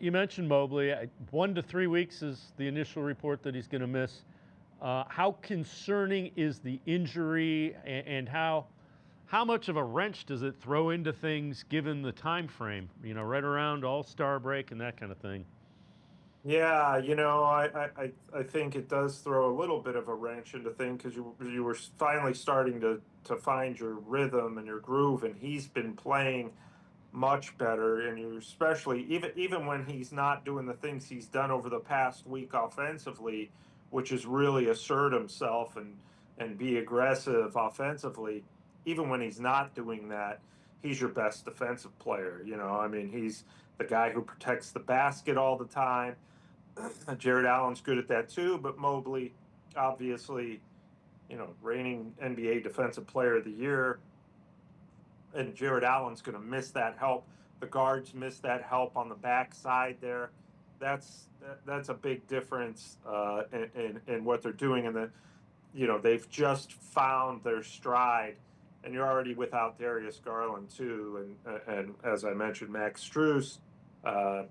You mentioned Mobley. 1 to 3 weeks is the initial report that he's going to miss. How concerning is the injury, and how much of a wrench does it throw into things given the time frame? Right around All-Star break and that kind of thing. Yeah, I think it does throw a little bit of a wrench into things because you were finally starting to find your rhythm and your groove, and he's been playing much better. And you especially even when he's not doing the things he's done over the past week offensively, which is really assert himself and be aggressive offensively. Even when he's not doing that, he's your best defensive player. I mean, he's the guy who protects the basket all the time. Jared Allen's good at that too, but Mobley, obviously, reigning NBA Defensive Player of the Year, and Jared Allen's going to miss that help. The guards miss that help on the backside there. That's a big difference in what they're doing, and they've just found their stride. And you're already without Darius Garland too, and as I mentioned, Max Strus,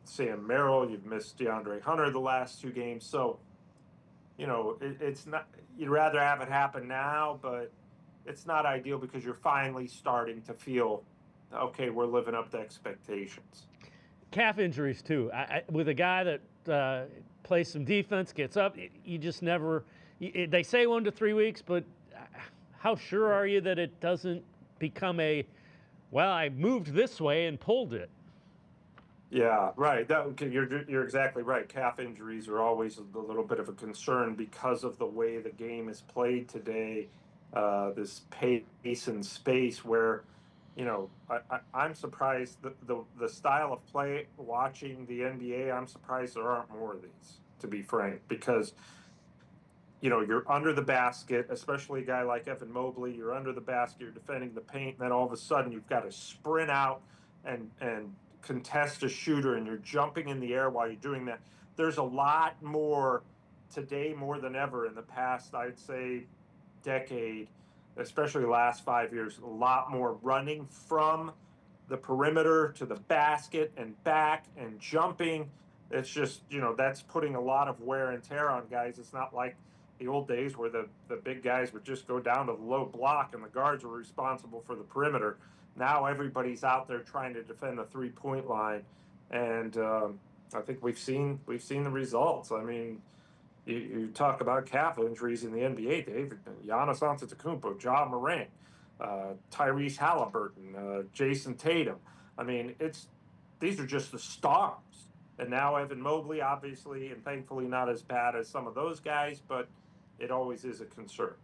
Sam Merrill. You've missed DeAndre Hunter the last 2 games, so it's not. You'd rather have it happen now, but it's not ideal because you're finally starting to feel okay. We're living up to expectations. Calf injuries too. With a guy that plays some defense, gets up, you just never. They say 1 to 3 weeks, but how sure are you that it doesn't become well, I moved this way and pulled it? Yeah, right. You're exactly right. Calf injuries are always a little bit of a concern because of the way the game is played today. This pace and space where, I'm surprised the style of play watching the NBA. I'm surprised there aren't more of these, to be frank, because you're under the basket, especially a guy like Evan Mobley. You're under the basket, you're defending the paint, and then all of a sudden you've got to sprint out and contest a shooter, and you're jumping in the air while you're doing that. There's a lot more today, more than ever in the past, I'd say, decade, especially the last 5 years. A lot more running from the perimeter to the basket and back and jumping. It's just, that's putting a lot of wear and tear on guys. It's not like the old days where the big guys would just go down to the low block and the guards were responsible for the perimeter. Now everybody's out there trying to defend the 3-point line, and I think we've seen the results. I mean, you talk about calf injuries in the NBA, Dave. Giannis Antetokounmpo, Ja Morant, Tyrese Halliburton, Jason Tatum. I mean, these are just the stars. And now Evan Mobley, obviously, and thankfully not as bad as some of those guys, but it always is a concern.